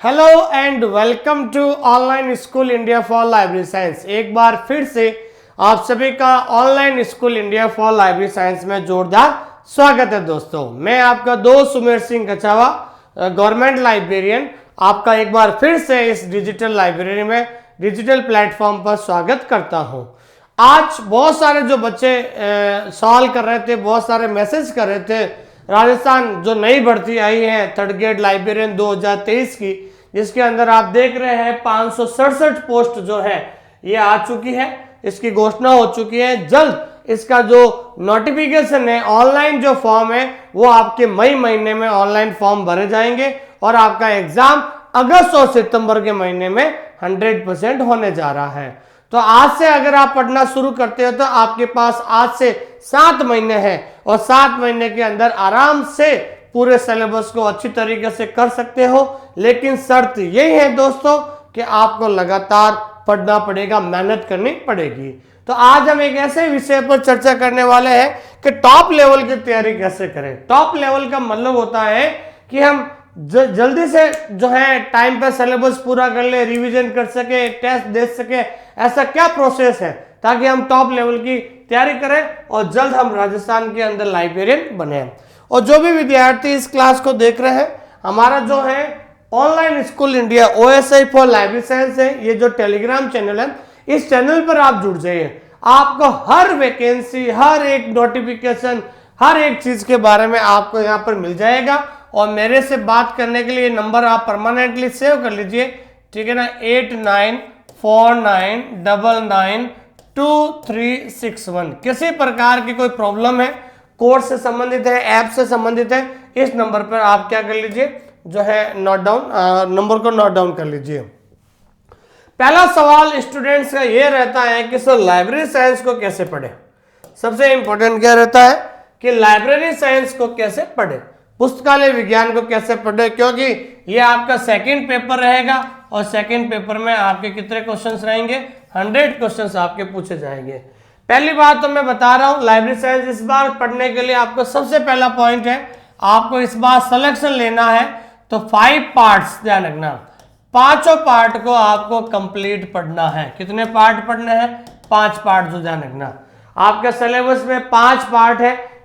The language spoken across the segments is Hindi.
Hello and welcome to online school India for library science. एक बार फिर से आप सभी का online school India for library science में जोरदार स्वागत है। दोस्तों, मैं आपका दोस्त सुमेर सिंह कछावा, गवर्नमेंट लाइब्रेरियन, आपका एक बार फिर से इस डिजिटल लाइब्रेरी में डिजिटल प्लेटफॉर्म पर स्वागत करता हूं। आज बहुत सारे जो बच्चे सवाल कर रहे थे, बहुत सारे मैसेज कर रहे थे, राजस्थान जो नई भर्ती आई है थर्ड ग्रेड लाइब्रेरियन 2023 की, जिसके अंदर आप देख रहे हैं 567 पोस्ट जो है ये आ चुकी है, इसकी घोषणा हो चुकी है। जल्द इसका जो नोटिफिकेशन है, ऑनलाइन जो फॉर्म है, वो आपके मई महीने में ऑनलाइन फॉर्म भरे जाएंगे और आपका एग्जाम अगस्त और सितंबर के महीने में 100% होने जा रहा है। तो आज से अगर आप पढ़ना शुरू करते हो तो आपके पास आज से 7 महीने हैं और 7 महीने के अंदर आराम से पूरे सिलेबस को अच्छी तरीके से कर सकते हो। लेकिन शर्त यही है दोस्तों कि आपको लगातार पढ़ना पड़ेगा, मेहनत करनी पड़ेगी। तो आज हम एक ऐसे विषय पर चर्चा करने वाले हैं कि टॉप लेवल की तैयारी कैसे करें। टॉप लेवल का मतलब होता है कि हम जल्दी से जो है टाइम पे सिलेबस पूरा कर ले, रिवीजन कर सके, टेस्ट दे सके। ऐसा क्या प्रोसेस है ताकि हम टॉप लेवल की तैयारी करें और जल्द हम राजस्थान के अंदर लाइब्रेरियन बने। और जो भी विद्यार्थी इस क्लास को देख रहे हैं, हमारा जो है online school India OSI for library science है, ये जो टेलीग्राम चैनल है, इस चैनल पर आप जुड़ जाइए। आपको हर वैकेंसी, हर एक नोटिफिकेशन, हर एक चीज के बारे में आपको यहाँ पर मिल जाएगा। और मेरे से बात करने के लिए नंबर आप परमानेंटली सेव कर लीजिए, ठीक है ना, 8949992361। किसी प्रकार की कोई प्रॉब्लम है, कोर्स से संबंधित है, ऐप से संबंधित है, इस नंबर पर आप क्या कर लीजिए, जो है नोट डाउन, नंबर को नोट डाउन कर लीजिए। पहला सवाल स्टूडेंट्स का ये रहता है कि सर लाइब्रेरी साइंस को कैसे पढ़े। सबसे इंपॉर्टेंट क्या रहता है कि लाइब्रेरी साइंस को कैसे पढ़े, पुस्तकालय विज्ञान को कैसे पढ़े, क्योंकि ये आपका सेकंड पेपर रहेगा और सेकंड पेपर में आपके कितने क्वेश्चंस रहेंगे, 100 क्वेश्चंस आपके पूछे जाएंगे। पहली बात तो मैं बता रहा हूं, लाइब्रेरी साइंस इस बार पढ़ने के लिए आपको सबसे पहला पॉइंट है, आपको इस बार सिलेक्शन लेना है तो 5 पार्ट्स ध्यान रखना, 5 पार्ट को आपको कंप्लीट पढ़ना है। कितने पार्ट पढ़ने हैं, 5 पार्ट जो ध्यान रखना। आपके सिलेबस में 5 पार्ट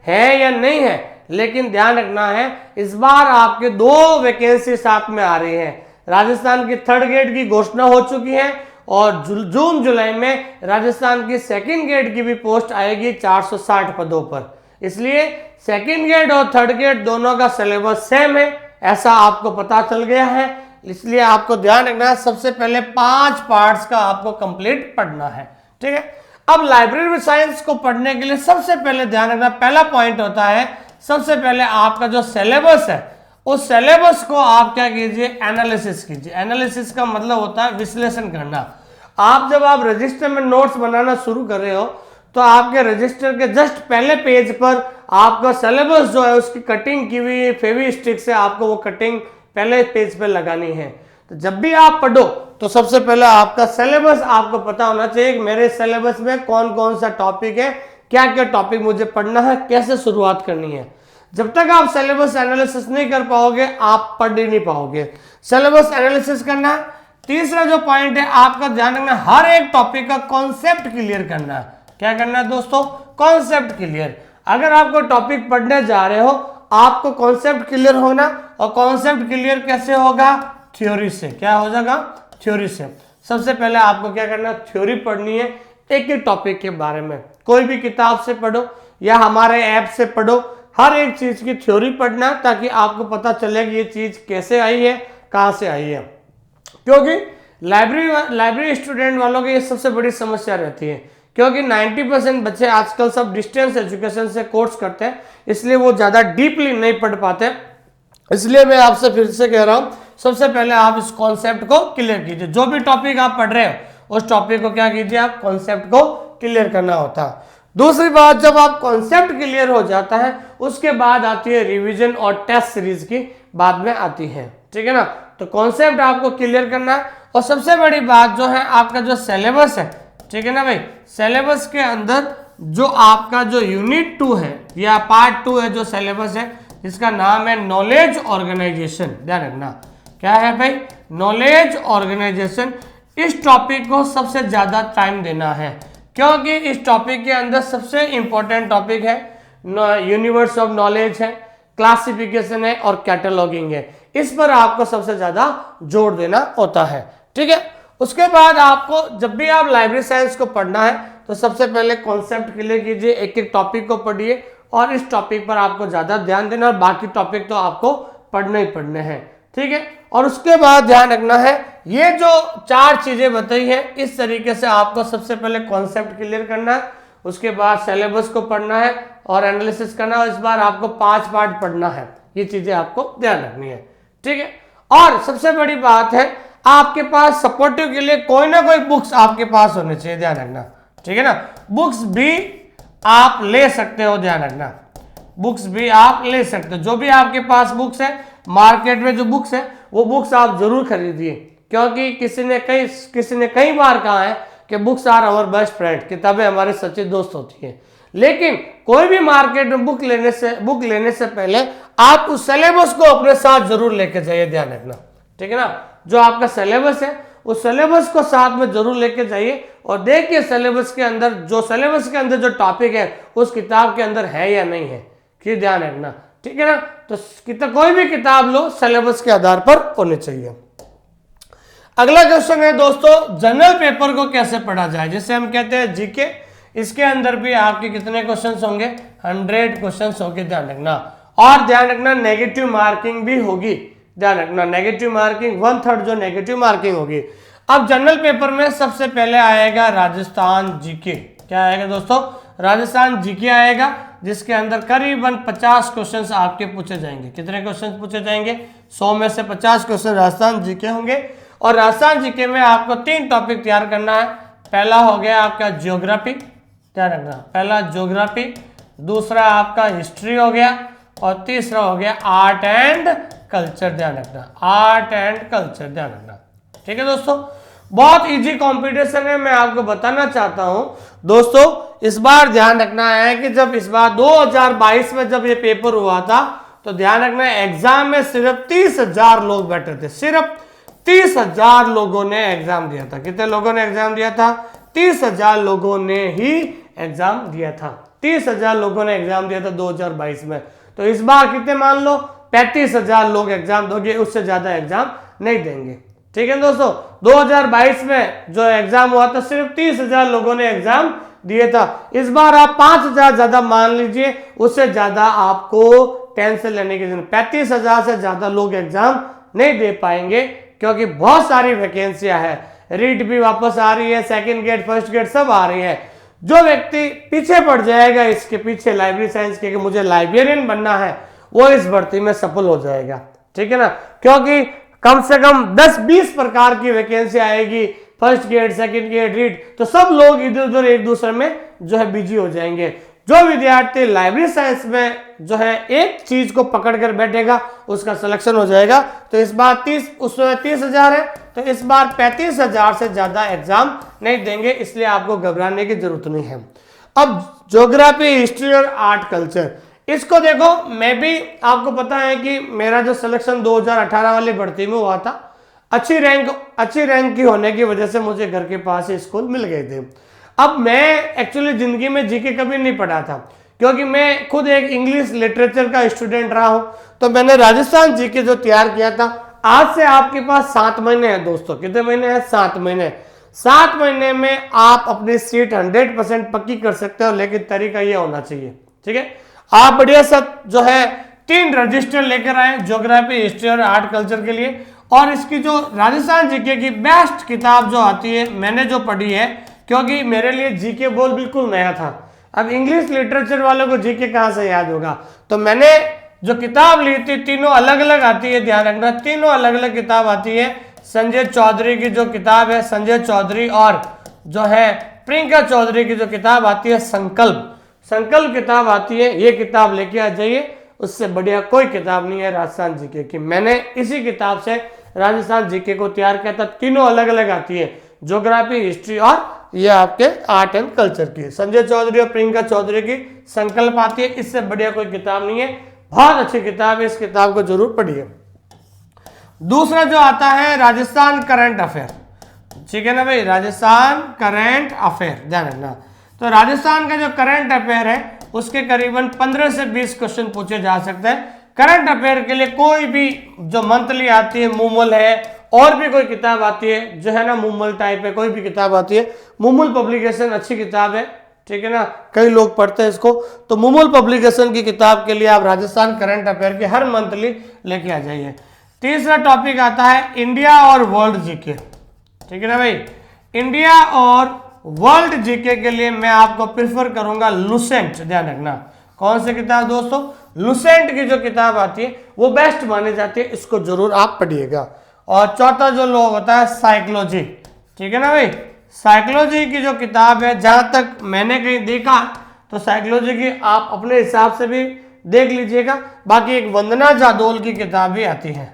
है या नहीं है, लेकिन ध्यान रखना है इस बार आपके 2 वैकेंसी साथ में आ रही है। राजस्थान की थर्ड ग्रेड की घोषणा हो चुकी है और जून जुलाई में राजस्थान की सेकंड ग्रेड की भी पोस्ट आएगी 460 पदों पर। इसलिए सेकंड ग्रेड और थर्ड ग्रेड दोनों का सिलेबस सेम है, ऐसा आपको पता चल गया है। इसलिए आपको ध्यान रखना है, सबसे पहले 5 पार्ट्स का आपको कंप्लीट पढ़ना है, ठीक है। अब लाइब्रेरी साइंस को पढ़ने के लिए सबसे पहले ध्यान रखना, पहला पॉइंट होता है, सबसे पहले आपका जो सिलेबस है उस सिलेबस को आप क्या कीजिए, एनालिसिस कीजिए। एनालिसिस का मतलब होता है विश्लेषण करना। आप जब आप रजिस्टर में नोट्स बनाना शुरू कर रहे हो तो आपके रजिस्टर के जस्ट पहले पेज पर आपका सिलेबस जो है उसकी कटिंग की हुई फेवी स्टिक से आपको वो कटिंग पहले पेज पर लगानी है। तो जब भी आप पढ़ो तो सबसे पहले आपका सिलेबस आपको पता होना चाहिए कि मेरे सिलेबस में कौन कौन सा टॉपिक है, क्या क्या टॉपिक मुझे पढ़ना है, कैसे शुरुआत करनी है। जब तक आप सिलेबस एनालिसिस नहीं कर पाओगे आप पढ़ ही नहीं पाओगे। सिलेबस एनालिसिस करना। तीसरा जो पॉइंट है आपका ध्यान रखना, हर एक टॉपिक का कॉन्सेप्ट क्लियर करना है। क्या करना है दोस्तों, कॉन्सेप्ट क्लियर। अगर आपको टॉपिक पढ़ने जा रहे हो आपको कॉन्सेप्ट क्लियर होना, और कॉन्सेप्ट क्लियर कैसे होगा, थ्योरी से। क्या हो जाएगा, थ्योरी से। सबसे पहले आपको क्या करना, थ्योरी पढ़नी है एक ही टॉपिक के बारे में। कोई भी किताब से पढ़ो या हमारे ऐप से पढ़ो, हर एक चीज की थ्योरी पढ़ना ताकि आपको पता चले कि ये चीज कैसे आई है, कहां से आई है। क्योंकि लाइब्रेरी स्टूडेंट वालों की ये सबसे बड़ी समस्या रहती है, क्योंकि 90% बच्चे आजकल सब डिस्टेंस एजुकेशन से कोर्स करते हैं, इसलिए वो ज्यादा डीपली नहीं पढ़ पाते। इसलिए मैं आपसे फिर से कह रहा हूं, सबसे पहले आप इस कॉन्सेप्ट को क्लियर कीजिए। जो भी टॉपिक आप पढ़ रहे हो उस टॉपिक को क्या कीजिए, आप कॉन्सेप्ट को क्लियर करना होता है। दूसरी बात, जब आप कॉन्सेप्ट क्लियर हो जाता है उसके बाद आती है रिवीजन और टेस्ट सीरीज की बाद में आती है, ठीक है ना। तो कॉन्सेप्ट आपको क्लियर करना है। और सबसे बड़ी बात जो है आपका जो सिलेबस है, ठीक है ना भाई, सिलेबस के अंदर जो आपका जो यूनिट 2 है या पार्ट 2 है जो सिलेबस है, इसका नाम है नॉलेज ऑर्गेनाइजेशन। ध्यान रखना क्या है भाई, नॉलेज ऑर्गेनाइजेशन। इस टॉपिक को सबसे ज्यादा टाइम देना है क्योंकि इस टॉपिक के अंदर सबसे इंपॉर्टेंट टॉपिक है यूनिवर्स ऑफ नॉलेज है, क्लासिफिकेशन है और कैटलॉगिंग है। इस पर आपको सबसे ज्यादा जोर देना होता है, ठीक है। उसके बाद आपको जब भी आप लाइब्रेरी साइंस को पढ़ना है तो सबसे पहले कॉन्सेप्ट क्लियर कीजिए, एक एक टॉपिक को पढ़िए और इस टॉपिक पर आपको ज्यादा ध्यान देना और बाकी टॉपिक तो आपको पढ़ने ही पढ़ने हैं, ठीक है। और उसके बाद ध्यान रखना है ये जो 4 चीजें बताई हैं इस तरीके से आपको सबसे पहले कॉन्सेप्ट क्लियर करना है, उसके बाद सिलेबस को पढ़ना है और एनालिसिस करना है। इस बार आपको 5 पार्ट पढ़ना है, ये चीजें आपको ध्यान रखनी है, ठीक है। और सबसे बड़ी बात है आपके पास सपोर्टिव के लिए कोई ना कोई बुक्स आपके पास होने चाहिए, ध्यान रखना, ठीक है ना। बुक्स भी आप ले सकते हो, ध्यान रखना, बुक्स भी आप ले सकते हो। जो भी आपके पास बुक्स है, मार्केट में जो बुक्स है वो बुक्स आप जरूर खरीदिए क्योंकि किसी ने कई बार कहा है कि books are our best friend, किताबें हमारे सच्चे दोस्त होती हैं। लेकिन कोई भी मार्केट में बुक लेने से पहले आप उस सिलेबस को अपने साथ जरूर लेके जाइए, ध्यान रखना, ठीक है ना। जो आपका सिलेबस है उस सिलेबस को साथ में जरूर लेके जाइए और देखिए सिलेबस के अंदर जो टॉपिक है उस किताब के अंदर है या नहीं है, कि ध्यान रखना, ठीक है ना। तो कोई भी किताब लो सिलेबस के आधार पर होनी चाहिए। अगला क्वेश्चन है दोस्तों, जनरल पेपर को कैसे पढ़ा जाए, जिसे हम कहते हैं जीके। इसके अंदर भी आपके कितने क्वेश्चंस होंगे, 100 क्वेश्चंस होंगे, ध्यान रखना। और ध्यान रखना नेगेटिव मार्किंग भी होगी, ध्यान रखना, नेगेटिव मार्किंग 1/3 जो नेगेटिव मार्किंग होगी। अब जनरल पेपर में सबसे पहले आएगा राजस्थान जीके। क्या आएगा दोस्तों, राजस्थान जीके आएगा, जिसके अंदर करीबन 50 क्वेश्चंस आपके पूछे जाएंगे। कितने क्वेश्चंस पूछे जाएंगे, 100 में से 50 क्वेश्चन राजस्थान जीके होंगे। और राजस्थान जीके में आपको 3 टॉपिक तैयार करना है। पहला हो गया आपका ज्योग्राफी, ध्यान रखना, पहला ज्योग्राफी, दूसरा आपका हिस्ट्री हो गया और तीसरा हो गया आर्ट एंड कल्चर, ध्यान रखना, आर्ट एंड कल्चर, ध्यान रखना, ठीक है दोस्तों। बहुत इजी कंपटीशन है, मैं आपको बताना चाहता हूं दोस्तों। इस बार ध्यान रखना है कि जब इस बार 2022 में जब ये पेपर हुआ था तो ध्यान रखना एग्जाम में सिर्फ 30,000 लोग बैठे थे, सिर्फ 30,000 लोगों ने एग्जाम दिया था। कितने लोगों ने एग्जाम दिया था, 30,000 लोगों ने ही एग्जाम दिया था, 30,000 लोगों ने एग्जाम दिया था 2022 में। तो इस बार कितने मान लो 35,000 लोग एग्जाम दोगे, उससे ज्यादा एग्जाम नहीं देंगे, ठीक है दोस्तों। 2022 में जो एग्जाम हुआ था सिर्फ 30,000 लोगों ने एग्जाम दिए था। इस बार आप 5,000 ज्यादा मान लीजिए, उससे ज्यादा आपको टेंशन लेने की जरूरत, 35,000 से ज्यादा लोग एग्जाम नहीं दे पाएंगे क्योंकि बहुत सारी वैकेंसियां है, रीट भी वापस आ रही है, सेकंड गेट फर्स्ट गेट सब आ रही है। जो व्यक्ति पीछे पड़ जाएगा इसके पीछे लाइब्रेरी साइंस के कि मुझे लाइब्रेरियन बनना है, वो इस भर्ती में सफल हो जाएगा, ठीक है ना। क्योंकि कम से कम 10-20 प्रकार की वैकेंसी आएगी, first grade second grade REET, तो सब लोग इधर उधर एक दूसरे में जो है बिजी हो जाएंगे। जो विद्यार्थी लाइब्रेरी साइंस में जो है एक चीज को पकड़ कर बैठेगा उसका सिलेक्शन हो जाएगा। तो इस बार उसमें 30,000 है, तो इस बार 35,000 से ज्यादा एग्जाम नहीं देंगे, इसलिए आपको घबराने की जरूरत नहीं है। अब ज्योग्राफी, हिस्ट्री और आर्ट कल्चर, इसको देखो, मैं भी आपको पता है कि मेरा जो सिलेक्शन 2018 वाली भर्ती में हुआ था, अच्छी रैंक की होने की वजह से मुझे घर के पास ही स्कूल मिल गए थे। अब मैं एक्चुअली जिंदगी में जीके कभी नहीं पढ़ा था क्योंकि मैं खुद एक इंग्लिश लिटरेचर का स्टूडेंट रहा हूं, तो मैंने राजस्थान जीके जो तैयार किया था। आज से आपके पास 7 महीने हैं दोस्तों, कितने महीने हैं, 7 महीने। 7 महीने में आप अपनी सीट 100% पक्की कर सकते हो, लेकिन तरीका ये होना चाहिए, ठीक है। आप बढ़िया सब जो है 3 रजिस्टर लेकर आए ज्योग्राफी, हिस्ट्री और आर्ट कल्चर के लिए। और इसकी जो राजस्थान जीके की बेस्ट किताब जो आती है, मैंने जो पढ़ी है, क्योंकि मेरे लिए जीके बोल बिल्कुल नया था। अब इंग्लिश लिटरेचर वालों को जीके कहां से याद होगा, तो मैंने जो किताब ली थी, तीनों अलग अलग आती है, ध्यान रखना, तीनों अलग अलग किताब आती है। संजय चौधरी की जो किताब है, संजय चौधरी, और जो है प्रियंका चौधरी की जो किताब आती है संकल्प किताब आती है, ये किताब लेके आ जाइए। उससे बढ़िया कोई किताब नहीं है राजस्थान जीके की। मैंने इसी किताब से राजस्थान जीके को तैयार किया था, तीनों अलग अलग आती है, ज्योग्राफी, हिस्ट्री और ये आपके आर्ट एंड कल्चर की। संजय चौधरी और प्रियंका चौधरी की संकल्प आती है, इससे बढ़िया कोई किताब नहीं है, बहुत अच्छी किताब है, इस किताब को जरूर पढ़िए। दूसरा जो आता है राजस्थान करंट अफेयर, ठीक है ना भाई, राजस्थान करंट अफेयर ध्यान रखना। तो राजस्थान का जो करंट अफेयर है उसके करीबन 15 से 20 क्वेश्चन पूछे जा सकते हैं। करंट अफेयर के लिए कोई भी जो मंथली आती है, मूमल है, और भी कोई किताब आती है जो है ना मूमल टाइप है, कोई भी किताब आती है, मूमल पब्लिकेशन अच्छी किताब है, ठीक है ना, कई लोग पढ़ते हैं इसको। तो मूमल पब्लिकेशन की किताब के लिए आप राजस्थान करंट अफेयर की हर मंथली लेके आ जाइए। तीसरा टॉपिक आता है इंडिया और वर्ल्ड जीके, ठीक है ना भाई। इंडिया और वर्ल्ड जीके के लिए मैं आपको प्रेफर करूंगा लुसेंट, ध्यान रखना। कौन सी किताब दोस्तों? लुसेंट की जो किताब आती है वो बेस्ट मानी जाती है, इसको जरूर आप पढ़िएगा। और चौथा जो लोग होता है साइकोलॉजी, ठीक है ना भाई। साइकोलॉजी की जो किताब है, जहां तक मैंने कहीं देखा तो साइकोलॉजी की आप अपने हिसाब से भी देख लीजिएगा। बाकी एक वंदना जादौल की किताब भी आती है,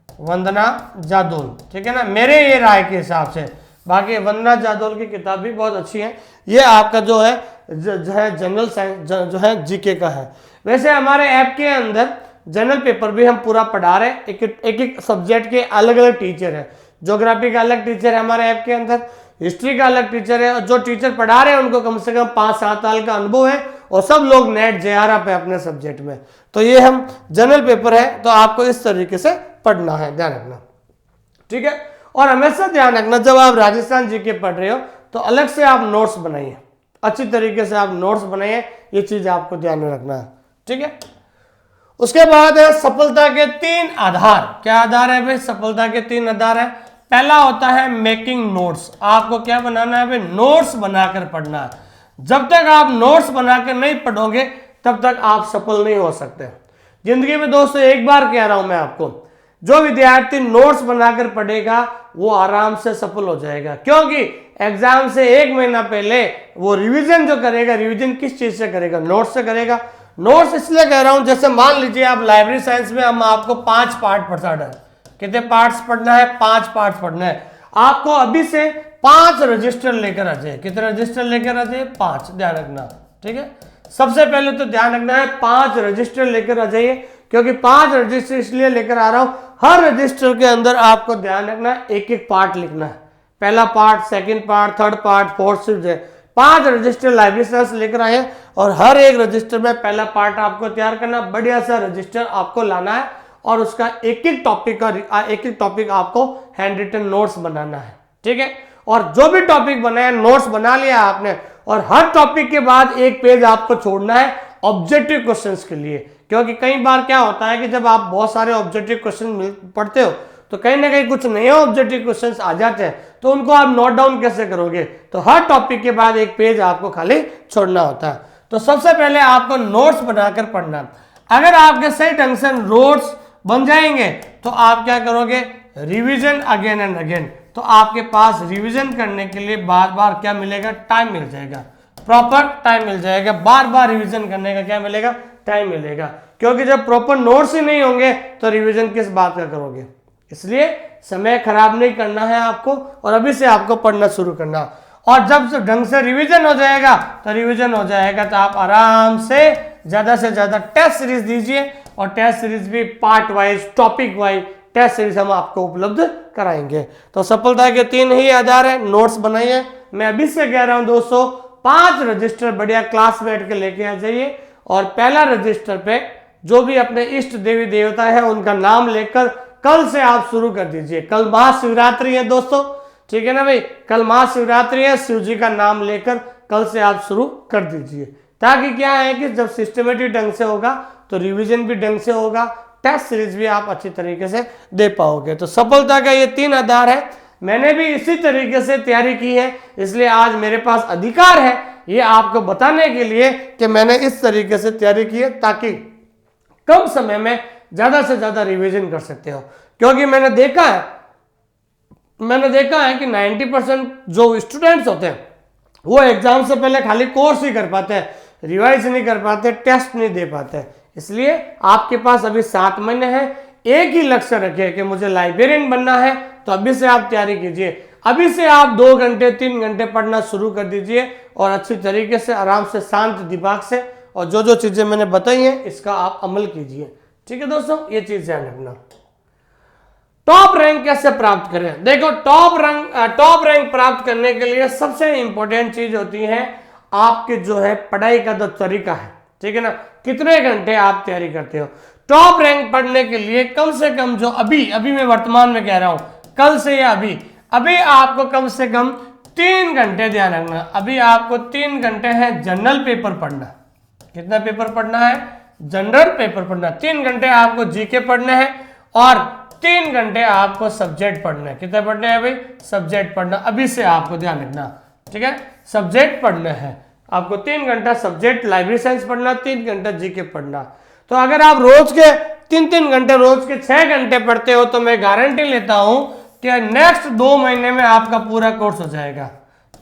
वंदना जादौल, ठीक है ना, मेरे ये राय के हिसाब से। बाकी वंदना जादौल की किताब भी बहुत अच्छी है। ये आपका जो है जनरल साइंस जो है जीके का है। वैसे हमारे ऐप के अंदर जनरल पेपर भी हम पूरा पढ़ा रहे हैं। एक सब्जेक्ट के अलग अलग टीचर है। ज्योग्राफी का अलग टीचर है हमारे ऐप के अंदर, हिस्ट्री का अलग टीचर है, और जो टीचर पढ़ा रहे हैं उनको कम से कम 5-7 साल का अनुभव है, और सब लोग नेट JRF पे अपने सब्जेक्ट में। तो ये हम जनरल पेपर है, तो आपको इस तरीके से पढ़ना है, ध्यान रखना, ठीक है। और हमेशा ध्यान रखना, जब आप राजस्थान जीके पढ़ रहे हो तो अलग से आप नोट्स बनाइए, अच्छी तरीके से आप नोट्स बनाइए, ये चीज आपको ध्यान में रखना है, ठीक है। उसके बाद है सफलता के 3 आधार। क्या आधार है भाई? सफलता के 3 आधार है। पहला होता है मेकिंग नोट्स। आपको क्या बनाना है भाई? नोट्स बनाकर पढ़ना है। जब तक आप नोट्स बनाकर नहीं पढ़ोगे तब तक आप सफल नहीं हो सकते जिंदगी में। दोस्तों एक बार कह रहा हूं मैं आपको, जो विद्यार्थी नोट्स बनाकर पढ़ेगा वो आराम से सफल हो जाएगा, क्योंकि एग्जाम से 1 महीना पहले वो रिवीजन जो करेगा, रिवीजन किस चीज से करेगा? नोट्स से करेगा। नोट्स इसलिए कह रहा हूं, जैसे मान लीजिए आप लाइब्रेरी साइंस में हम आपको 5 पार्ट पढ़ना है। कितने पार्ट्स पढ़ना है? 5 पार्ट्स पढ़ना है। आपको अभी से 5 रजिस्टर लेकर आ जाए। कितने रजिस्टर लेकर आ जाए? 5, ध्यान रखना, ठीक है। सबसे पहले तो ध्यान रखना है 5 रजिस्टर लेकर आ जाइए, क्योंकि 5 रजिस्टर इसलिए लेकर आ रहा हूं, हर रजिस्टर के अंदर आपको ध्यान रखना है एक पार्ट लिखना है। पहला part, second part, third part, fourth, fifth, 5 register library से लेकर आए, और हर एक रजिस्टर में पहला पार्ट आपको तैयार करना, बढ़िया सा रजिस्टर आपको लाना है, और उसका एक एक टॉपिक आपको हैंड रिटन नोट्स बनाना है, ठीक है। और जो भी टॉपिक बनाया, नोट्स बना लिया आपने, और हर टॉपिक के बाद एक पेज आपको छोड़ना है ऑब्जेक्टिव क्वेश्चंस के लिए, क्योंकि कई बार क्या होता है कि जब आप बहुत सारे ऑब्जेक्टिव क्वेश्चन पढ़ते हो तो कहीं ना कहीं कुछ नए ऑब्जेक्टिव क्वेश्चंस आ जाते हैं, तो उनको आप नोट डाउन कैसे करोगे? तो हर टॉपिक के बाद एक पेज आपको खाली छोड़ना होता है। तो सबसे पहले आपको नोट्स बनाकर पढ़ना। अगर आपके सही ढंग से नोट्स बन जाएंगे तो आप क्या करोगे? Revision again and again. तो आपके पास रिवीजन करने के लिए बार बार क्या मिलेगा? टाइम मिल जाएगा, प्रॉपर टाइम मिल जाएगा। बार बार रिवीजन करने का क्या मिलेगा? टाइम मिलेगा, क्योंकि जब प्रॉपर नोट्स ही नहीं होंगे तो रिवीजन किस बात का करोगे? इसलिए समय खराब नहीं करना है आपको, और अभी से आपको पढ़ना शुरू करना। और जब ढंग से रिवीजन हो जाएगा तो आप आराम से ज्यादा टेस्ट सीरीज दीजिए, और टेस्ट सीरीज भी part wise, topic wise test series हम आपको उपलब्ध कराएंगे। तो सफलता के 3 ही आधार है। नोट्स बनाइए। मैं अभी से कह रहा हूं दोस्तों, 5 रजिस्टर बढ़िया क्लास बैठ के लेके आ जाइए, और पहला रजिस्टर पे जो भी अपने इष्ट देवी देवता है उनका नाम लेकर कल से आप शुरू कर दीजिए। कल महाशिवरात्रि है दोस्तों, ठीक है ना भाई, कल महाशिवरात्रि है। शिव जी का नाम लेकर कल से आप शुरू कर दीजिए, ताकि क्या है कि जब सिस्टमेटिक ढंग से होगा तो रिवीजन भी ढंग से होगा, टेस्ट सीरीज भी आप अच्छी तरीके से दे पाओगे। तो सफलता का ये 3 आधार है। मैंने भी इसी तरीके से तैयारी की है, इसलिए आज मेरे पास अधिकार है ये आपको बताने के लिए कि मैंने इस तरीके से तैयारी की है, ताकि कम समय में ज्यादा से ज्यादा रिवीजन कर सकते हो। क्योंकि मैंने देखा है कि 90% जो स्टूडेंट्स होते हैं वो एग्जाम से पहले खाली कोर्स ही कर पाते हैं, रिवाइज नहीं कर पाते, टेस्ट नहीं दे पाते। इसलिए आपके पास अभी 7 महीने हैं। एक ही लक्ष्य रखिए कि मुझे लाइब्रेरियन बनना है, तो अभी से आप तैयारी कीजिए। अभी से आप 2 घंटे 3 घंटे पढ़ना शुरू कर दीजिए, और अच्छी तरीके से आराम से शांत दिमाग से, और जो जो चीजें मैंने बताई हैं इसका आप अमल कीजिए, ठीक है दोस्तों, ये चीज ध्यान रखना। टॉप रैंक कैसे प्राप्त करें? देखो, टॉप रैंक प्राप्त करने के लिए सबसे इंपॉर्टेंट चीज होती है आपके जो है पढ़ाई का जो तरीका है, ठीक है ना, कितने घंटे आप तैयारी करते हो। टॉप रैंक पढ़ने के लिए कम से कम जो अभी मैं वर्तमान में कह रहा हूं, कल से या अभी आपको कम से कम 3 घंटे ध्यान रखना। अभी आपको 3 घंटे है जनरल पेपर पढ़ना। कितना पेपर पढ़ना है? जनरल पेपर पढ़ना। 3 घंटे आपको जीके पढ़ने हैं और 3 घंटे आपको सब्जेक्ट पढ़ना है। कितने पढ़ने हैं भाई? सब्जेक्ट पढ़ना। अभी से आपको ध्यान रखना, ठीक है, सब्जेक्ट पढ़ना है आपको। 3 घंटा सब्जेक्ट लाइब्रेरी साइंस पढ़ना, 3 घंटा जीके पढ़ना। तो अगर आप रोज के 3-3 घंटे, रोज के 6 घंटे पढ़ते हो तो मैं गारंटी लेता हूं कि नेक्स्ट 2 महीने में आपका पूरा कोर्स हो जाएगा।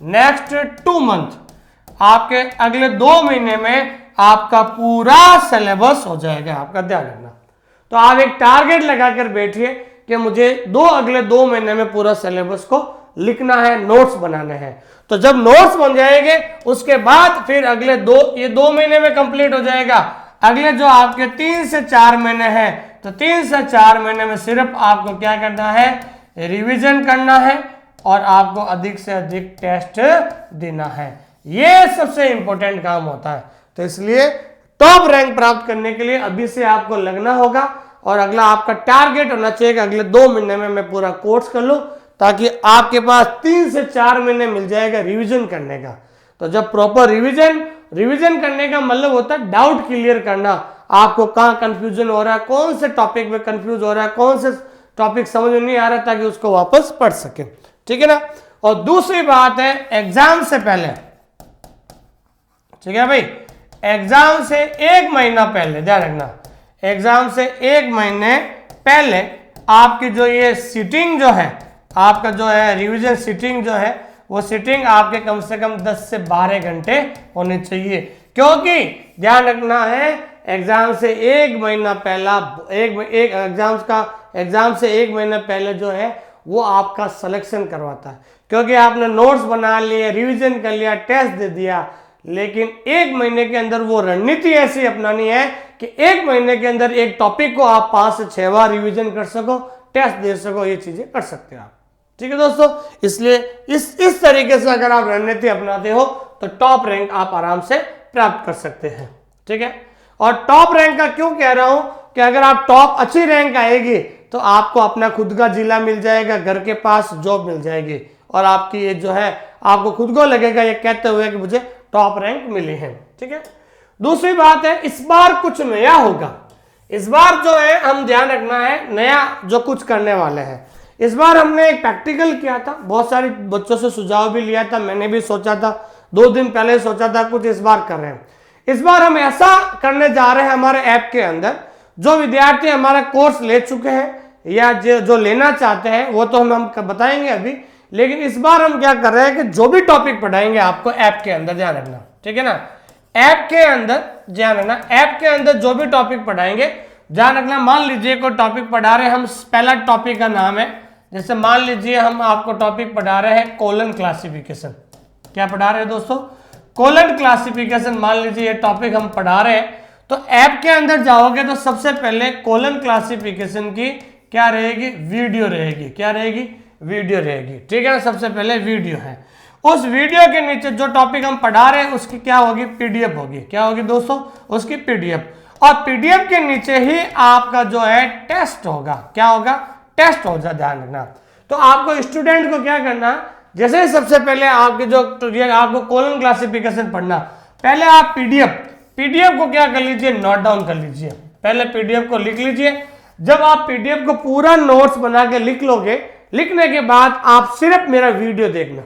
नेक्स्ट 2 मंथ, आपके अगले 2 महीने में आपका पूरा सिलेबस हो जाएगा। आपका ध्यान रखना। तो आप एक टारगेट लगाकर बैठिए कि मुझे अगले 2 महीने में पूरा सिलेबस को लिखना है, नोट्स बनाने हैं। तो जब नोट्स बन जाएंगे उसके बाद फिर अगले ये 2 महीने में कंप्लीट हो जाएगा। अगले जो आपके 3 से 4 महीने हैं, तो 3 से 4 महीने में सिर्फ आपको क्या करना है? रिवीजन करना है और आपको अधिक से अधिक टेस्ट देना है। ये सबसे इंपॉर्टेंट काम होता है। तो इसलिए टॉप रैंक प्राप्त करने के लिए अभी से आपको लगना होगा और अगला आपका टारगेट होना चाहिए कि अगले 2 महीने में मैं पूरा कोर्स कर लूं, ताकि आपके पास 3 से 4 महीने मिल जाएगा रिवीजन करने का। तो जब प्रॉपर रिवीजन करने का मतलब होता है डाउट क्लियर करना, आपको कहाँ कंफ्यूजन हो रहा है, कौन से टॉपिक में कंफ्यूज हो रहा है, कौन से टॉपिक समझ में नहीं आ रहा, ताकि उसको वापस पढ़ सके, ठीक है ना। और दूसरी बात है एग्जाम से पहले, ठीक है भाई, एग्जाम से 1 महीना पहले ध्यान रखना, एग्जाम से 1 महीने पहले आपकी जो ये सीटिंग जो है, आपका जो है रिवीजन सीटिंग जो है, वो सीटिंग आपके कम से कम 10 से 12 घंटे होने चाहिए। क्योंकि ध्यान रखना है एग्जाम से 1 महीना पहला एग्जाम से 1 महीना पहले जो है वो आपका सिलेक्शन करवाता है। क्योंकि आपने नोट्स बना लिए, रिवीजन कर लिया, टेस्ट दे दिया, लेकिन 1 महीने के अंदर वो रणनीति ऐसी अपनानी है कि 1 महीने के अंदर एक टॉपिक को आप 5 से 6 बार रिवीजन कर सको, टेस्ट दे सको, ये चीजें कर सकते हो आप, ठीक है दोस्तों। इसलिए इस तरीके से अगर आप रणनीति अपनाते हो तो टॉप रैंक आप आराम से प्राप्त कर सकते हैं, ठीक है। और टॉप रैंक का क्यों कह रहा हूं कि अगर आप टॉप अच्छी रैंक आएगी तो आपको अपना खुद का जिला मिल जाएगा, घर के पास जॉब मिल जाएगी और आपकी ये जो है आपको खुद को लगेगा ये कहते हुए कि मुझे टॉप रैंक मिली है, ठीक है। दूसरी बात है इस बार कुछ नया होगा। इस बार जो है हम ध्यान रखना है नया जो कुछ करने वाले हैं। इस बार हमने एक प्रैक्टिकल किया था, बहुत सारे बच्चों से सुझाव भी लिया था, मैंने भी सोचा था, 2 दिन पहले सोचा था कुछ इस बार कर रहे हैं। इस बार हम ऐसा करने जा रहे हैं हमारे ऐप के अंदर, जो विद्यार्थी हमारा कोर्स ले चुके हैं या जो लेना चाहते हैं वो तो हम बताएंगे अभी, लेकिन इस बार हम क्या कर रहे हैं कि जो भी टॉपिक पढ़ाएंगे आपको ऐप के अंदर ध्यान रखना, ठीक है ना, ऐप के अंदर ध्यान रखना, ऐप के अंदर जो भी टॉपिक पढ़ाएंगे ध्यान रखना। मान लीजिए कोई टॉपिक पढ़ा रहे हैं, हम पहला टॉपिक का नाम है, जैसे मान लीजिए हम आपको टॉपिक पढ़ा रहे हैं कोलन क्लासिफिकेशन। क्या पढ़ा रहे हैं दोस्तों? Colon classification. मान लीजिए ये टॉपिक हम पढ़ा रहे हैं, तो ऐप के अंदर जाओगे तो सबसे पहले कोलन क्लासिफिकेशन की क्या रहेगी? वीडियो रहेगी। क्या रहेगी? वीडियो रहेगी, ठीक है ना। सबसे पहले वीडियो है, उस वीडियो के नीचे जो टॉपिक हम पढ़ा रहे हैं उसकी क्या होगी? पीडीएफ होगी। क्या होगी दोस्तों? उसकी पीडीएफ। और पीडीएफ के नीचे ही आपका जो है टेस्ट होगा। क्या होगा? टेस्ट होगा, ध्यान रखना। तो आपको स्टूडेंट को क्या करना, जैसे सबसे पहले आपके जो आपको कोलन क्लासिफिकेशन पढ़ना, पहले आप पीडीएफ को क्या कर लीजिए? नोट डाउन कर लीजिए। पहले पीडीएफ को लिख लीजिए। जब आप पीडीएफ को पूरा नोट्स बना के लिख लोगे, लिखने के बाद आप सिर्फ मेरा वीडियो देखना।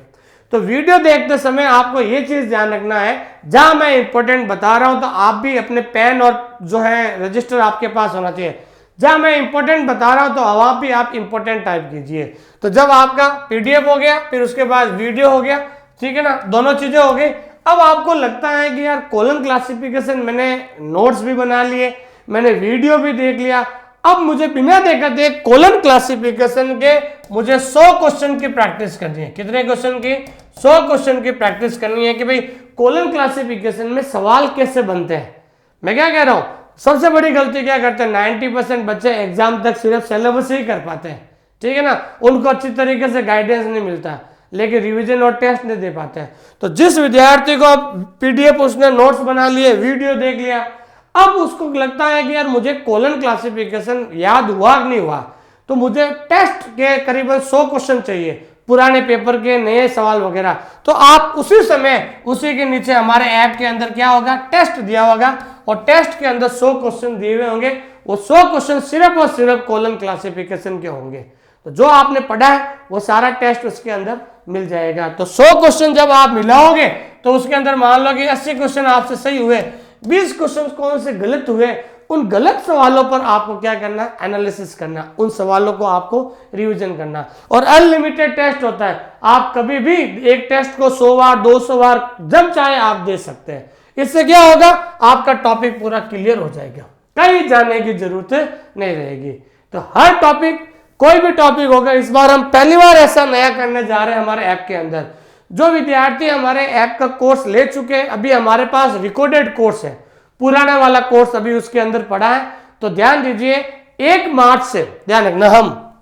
तो वीडियो देखते समय आपको ये चीज ध्यान रखना है, जहां मैं इंपॉर्टेंट बता रहा हूं तो आप भी अपने पेन और जो है रजिस्टर आपके पास होना चाहिए। जहां मैं इंपॉर्टेंट बता रहा हूं तो आप इंपॉर्टेंट टाइप कीजिए। तो जब आपका पीडीएफ हो गया, फिर उसके बाद वीडियो हो गया, ठीक है ना, दोनों चीजें हो गई। अब आपको लगता है कि यार कोलन क्लासिफिकेशन मैंने नोट्स भी बना लिए, मैंने वीडियो भी देख लिया, अब मुझे बिना देखे कोलन क्लासिफिकेशन के मुझे 100 क्वेश्चन की प्रैक्टिस करनी है। कितने क्वेश्चन की? 100 क्वेश्चन की प्रैक्टिस करनी है कि भाई कोलन क्लासिफिकेशन में सवाल कैसे बनते हैं। मैं क्या कह रहा हूं, सबसे बड़ी गलती क्या करते हैं 90% बच्चे एग्जाम तक सिर्फ सिलेबस ही कर पाते हैं। ठीक है ना, उनको अच्छी तरीके से गाइडेंस नहीं मिलता, लेकिन रिवीजन और टेस्ट नहीं दे पाते हैं। तो जिस विद्यार्थी को पीडीएफ उसने नोट्स बना लिए, वीडियो देख लिया, अब उसको लगता है कि यार मुझे कोलन क्लासिफिकेशन याद हुआ कि नहीं हुआ, तो मुझे टेस्ट के करीबन 100 क्वेश्चन चाहिए, पुराने पेपर के नए सवाल वगैरह, तो आप उसी समय उसी के नीचे हमारे ऐप के अंदर क्या होगा, टेस्ट दिया होगा, और टेस्ट के अंदर 100 क्वेश्चन दिए हुए होंगे। वो 100 क्वेश्चन सिर्फ और सिर्फ कोलन क्लासिफिकेशन के होंगे। तो जो आपने पढ़ा है वो सारा टेस्ट उसके अंदर मिल जाएगा। तो 100 क्वेश्चन जब आप मिलाओगे तो उसके अंदर मान लो कि 80 क्वेश्चन आपसे सही हुए, 20 क्वेश्चन कौन से गलत हुए, उन गलत सवालों पर आपको क्या करना है, एनालिसिस करना, उन सवालों को आपको रिवीजन करना। और अनलिमिटेड टेस्ट होता है, आप कभी भी एक टेस्ट को 100 बार 200 बार जब चाहे आप दे सकते हैं। इससे क्या होगा, आपका टॉपिक पूरा क्लियर हो जाएगा, कहीं जाने की जरूरत नहीं रहेगी। तो हर टॉपिक, कोई भी टॉपिक होगा, इस बार हम पहली बार ऐसा नया करने जा रहे हैं हमारे ऐप के अंदर। जो विद्यार्थी हमारे ऐप का कोर्स ले चुके हैं, अभी हमारे पास रिकॉर्डेड कोर्स है, पुराना वाला कोर्स अभी उसके अंदर पड़ा है, तो ध्यान दीजिए 1 मार्च से, ध्यान रखना, हम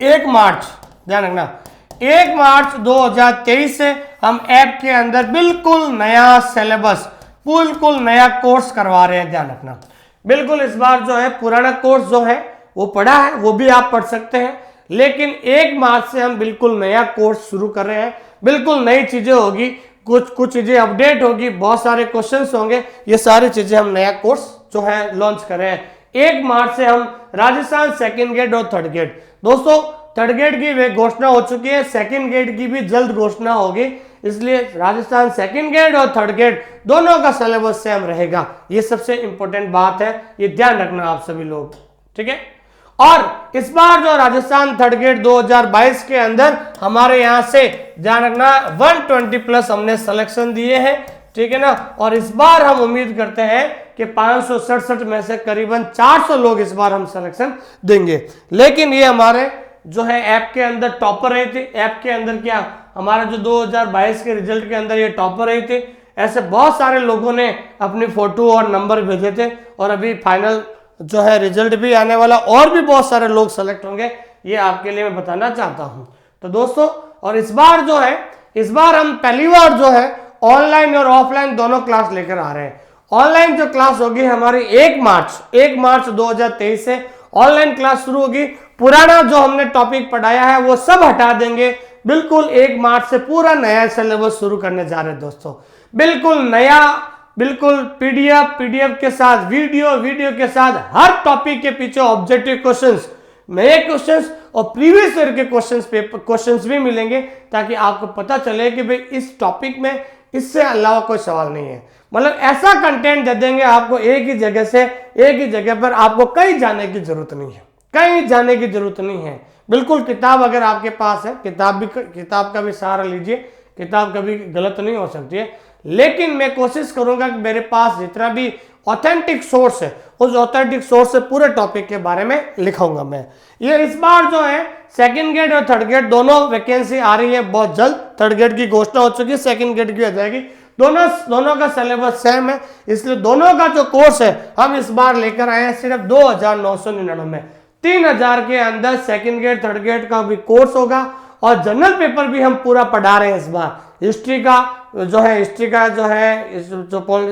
1 मार्च, ध्यान रखना 1 मार्च 2023 से हम ऐप के अंदर बिल्कुल नया सिलेबस, बिल्कुल नया कोर्स करवा रहे हैं, ध्यान रखना। बिल्कुल इस बार जो है पुराना कोर्स जो है वो पढ़ा है, वो भी आप पढ़ सकते हैं, लेकिन 1 मार्च से हम बिल्कुल नया कोर्स शुरू कर रहे हैं। बिल्कुल नई चीजें होगी, कुछ चीजें अपडेट होगी, बहुत सारे क्वेश्चंस होंगे, ये सारी चीजें हम नया कोर्स जो है लॉन्च कर रहे हैं। 1 मार्च से हम राजस्थान सेकंड गेट और थर्ड गेट, दोस्तों थर्ड गेट की वे घोषणा हो चुकी है, सेकंड गेट की भी जल्द घोषणा होगी, इसलिए राजस्थान सेकंड गेट और थर्ड गेट दोनों का सिलेबस सेम रहेगा। ये सबसे इंपॉर्टेंट बात है, ये ध्यान रखना आप सभी लोग, ठीक है। और इस बार जो राजस्थान थर्ड गेट 2022 के अंदर हमारे यहां से ध्यान रखना 120 प्लस हमने सिलेक्शन दिए हैं, ठीक है ना। और इस बार हम उम्मीद करते हैं कि 567 में से करीबन 400 लोग इस बार हम सिलेक्शन देंगे। लेकिन ये हमारे जो है ऐप के अंदर टॉपर रहे थे, ऐप के अंदर क्या हमारा जो 2022 के रिजल्ट के अंदर ये टॉपर रहे थे, ऐसे बहुत सारे लोगों ने अपनी फोटो और नंबर भेजे थे, और अभी फाइनल जो है रिजल्ट भी आने वाला, और भी बहुत सारे लोग सेलेक्ट होंगे, ये आपके लिए मैं बताना चाहता हूं। तो दोस्तों, और इस बार जो है, इस बार हम पहली बार जो है ऑनलाइन और ऑफलाइन दोनों क्लास लेकर आ रहे हैं। ऑनलाइन जो क्लास होगी हमारी 1 मार्च 2023 से ऑनलाइन क्लास शुरू होगी। पुराना जो हमने टॉपिक पढ़ाया है वो सब हटा देंगे, बिल्कुल 1 मार्च से पूरा नया सिलेबस शुरू करने जा रहे हैं दोस्तों, बिल्कुल नया, बिल्कुल पीडीएफ के साथ, वीडियो के साथ, हर टॉपिक के पीछे ऑब्जेक्टिव क्वेश्चंस, नए क्वेश्चंस और प्रीवियस ईयर के क्वेश्चंस भी मिलेंगे, ताकि आपको पता चले कि भाई इस टॉपिक में इससे अलावा कोई सवाल नहीं है। मतलब ऐसा कंटेंट दे देंगे आपको, एक ही जगह से, एक ही जगह पर, आपको कहीं जाने की जरूरत नहीं है, कहीं जाने की जरूरत नहीं है। बिल्कुल किताब अगर आपके पास है, किताब का भी सहारा लीजिए, किताब कभी गलत नहीं हो सकती है, लेकिन मैं कोशिश करूंगा कि मेरे पास जितना भी ऑथेंटिक सोर्स है, उस ऑथेंटिक सोर्स से पूरे टॉपिक के बारे में लिखाऊंगा मैं। ये इस बार जो है सेकंड गेट और थर्ड गेट दोनों वैकेंसी आ रही है बहुत जल्द। थर्ड गेट की घोषणा हो चुकी है, सेकंड गेट की हो जाएगी। दोनों का सिलेबस सेम है, इसलिए दोनों का जो कोर्स है हम इस बार लेकर आए हैं सिर्फ 2999 में। 3000 के अंदर सेकंड गेट थर्ड गेट का भी कोर्स होगा, और जनरल पेपर भी हम पूरा पढ़ा रहे हैं इस बार। हिस्ट्री का जो है,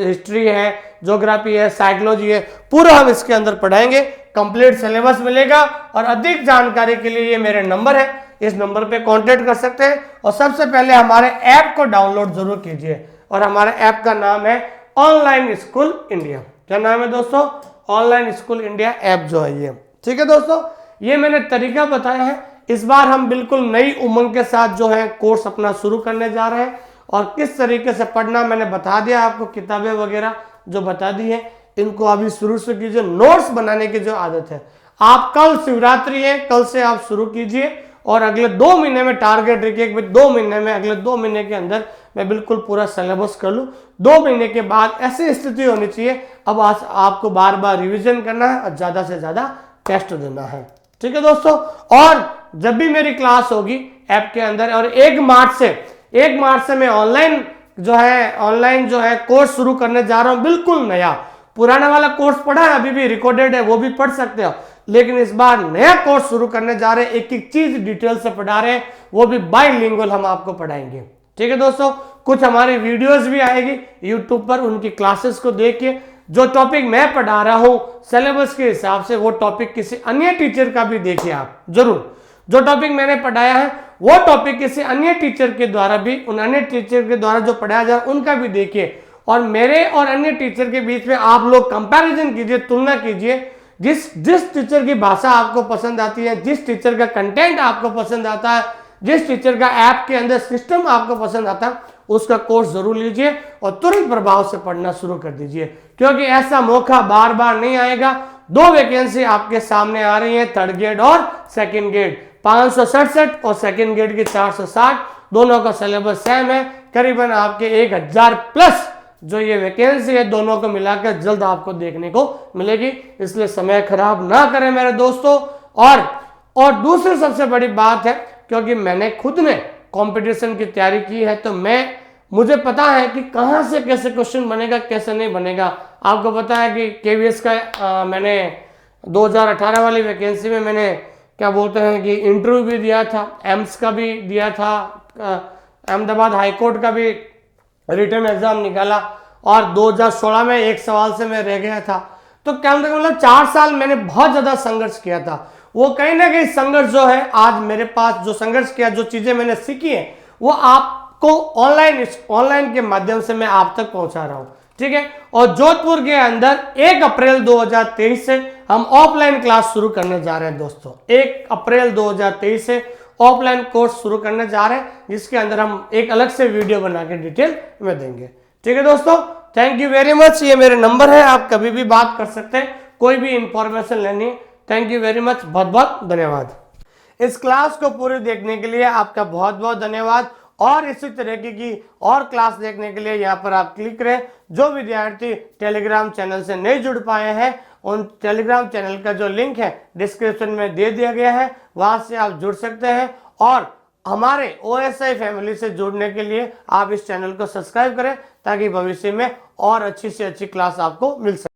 हिस्ट्री है, ज्योग्राफी है, साइकोलॉजी है, पूरा हम इसके अंदर पढ़ाएंगे। कंप्लीट सिलेबस मिलेगा, और अधिक जानकारी के लिए ये मेरे नंबर है, इस नंबर पे कांटेक्ट कर सकते हैं। और सबसे पहले हमारे ऐप को डाउनलोड जरूर कीजिए, और हमारे ऐप का नाम है ऑनलाइन स्कूल इंडिया। क्या नाम है दोस्तों? ऑनलाइन स्कूल इंडिया ऐप जो है ये, ठीक है दोस्तों। ये मैंने तरीका बताया है। इस बार हम बिल्कुल नई उमंग के साथ जो है कोर्स अपना शुरू करने जा रहे हैं, और किस तरीके से पढ़ना मैंने बता दिया आपको, किताबें वगैरह जो बता दी है, इनको अभी शुरू से कीजिए। नोट्स बनाने की जो आदत है, आप कल शिवरात्रि है, कल से आप शुरू कीजिए, और अगले 2 महीने में टारगेट रखिए कि 2 महीने में, अगले 2 महीने के अंदर मैं बिल्कुल पूरा सिलेबस कर लूँ। 2 महीने के बाद ऐसी स्थिति होनी चाहिए, अब आपको बार बार रिविजन करना है और ज्यादा से ज्यादा टेस्ट देना है, ठीक है दोस्तों। और जब भी मेरी क्लास होगी ऐप के अंदर, और 1 मार्च से मैं ऑनलाइन जो है कोर्स शुरू करने जा रहा हूं, बिल्कुल नया। पुराना वाला कोर्स पढ़ा है, अभी भी रिकॉर्डेड है, वो भी पढ़ सकते हो, लेकिन इस बार नया कोर्स शुरू करने जा रहे हैं, एक एक चीज डिटेल से पढ़ा रहे हैं, वो भी बाइलिंगुअल हम आपको पढ़ाएंगे। ठीक है दोस्तों, कुछ हमारी वीडियोस भी आएगी यूट्यूब पर, उनकी क्लासेस को देखिए। जो टॉपिक मैं पढ़ा रहा हूं सिलेबस के हिसाब से, वो टॉपिक किसी अन्य टीचर का भी देखिए आप जरूर। जो टॉपिक मैंने पढ़ाया है वो टॉपिक किसी अन्य टीचर के द्वारा भी, उन अन्य टीचर के द्वारा जो पढ़ाया जाए उनका भी देखिए, और मेरे और अन्य टीचर के बीच में आप लोग कंपैरिजन कीजिए, तुलना कीजिए। जिस टीचर की भाषा आपको पसंद आती है, जिस टीचर का कंटेंट आपको पसंद आता है, जिस टीचर का ऐप के अंदर सिस्टम आपको पसंद आता है, उसका कोर्स जरूर लीजिए और तुरंत प्रभाव से पढ़ना शुरू कर दीजिए, क्योंकि ऐसा मौका बार बार नहीं आएगा। 2 वैकेंसी आपके सामने आ रही है, थर्ड ग्रेड और सेकंड ग्रेड, 567 और सेकंड ग्रेड की 460, दोनों का सिलेबस सेम है। करीबन आपके 1000 प्लस जो ये वैकेंसी है, दोनों को मिलाकर जल्द आपको देखने को मिलेगी, इसलिए समय खराब ना करें मेरे दोस्तों। और दूसरी सबसे बड़ी बात है, क्योंकि मैंने खुद ने कंपटीशन की तैयारी की है, तो मुझे पता है कि कहां से कैसे क्वेश्चन बनेगा, कैसे नहीं बनेगा। आपको पता है कि केवीएस का मैंने 2018 वाली वैकेंसी में मैंने क्या बोलते हैं कि इंटरव्यू भी दिया था, एम्स का भी दिया था, अहमदाबाद हाईकोर्ट का भी रिटर्न एग्जाम निकाला, और 2016 में एक सवाल से मैं रह गया था। तो क्या मतलब 4 साल मैंने बहुत ज्यादा संघर्ष किया था। वो कहीं ना कहीं संघर्ष जो है, आज मेरे पास जो संघर्ष किया, जो चीजें मैंने सीखी है, वो आपको ऑनलाइन के माध्यम से मैं आप तक पहुंचा रहा हूं। ठीक है, और जोधपुर के अंदर 1 अप्रैल 2023 से हम ऑफलाइन क्लास शुरू करने जा रहे हैं दोस्तों। 1 अप्रैल 2023 से ऑफलाइन कोर्स शुरू करने जा रहे हैं, जिसके अंदर हम एक अलग से वीडियो बना के डिटेल में देंगे। ठीक है दोस्तों, थैंक यू वेरी मच। ये मेरे नंबर है, आप कभी भी बात कर सकते हैं, कोई भी इंफॉर्मेशन लेनी है। थैंक यू वेरी मच, बहुत बहुत धन्यवाद। इस क्लास को पूरी देखने के लिए आपका बहुत बहुत धन्यवाद, और इसी तरीके की और क्लास देखने के लिए यहाँ पर आप क्लिक करें। जो विद्यार्थी टेलीग्राम चैनल से नहीं जुड़ पाए हैं, उन टेलीग्राम चैनल का जो लिंक है डिस्क्रिप्शन में दे दिया गया है, वहां से आप जुड़ सकते हैं। और हमारे OSI फैमिली से जुड़ने के लिए आप इस चैनल को सब्सक्राइब करें, ताकि भविष्य में और अच्छी से अच्छी क्लास आपको मिल सके।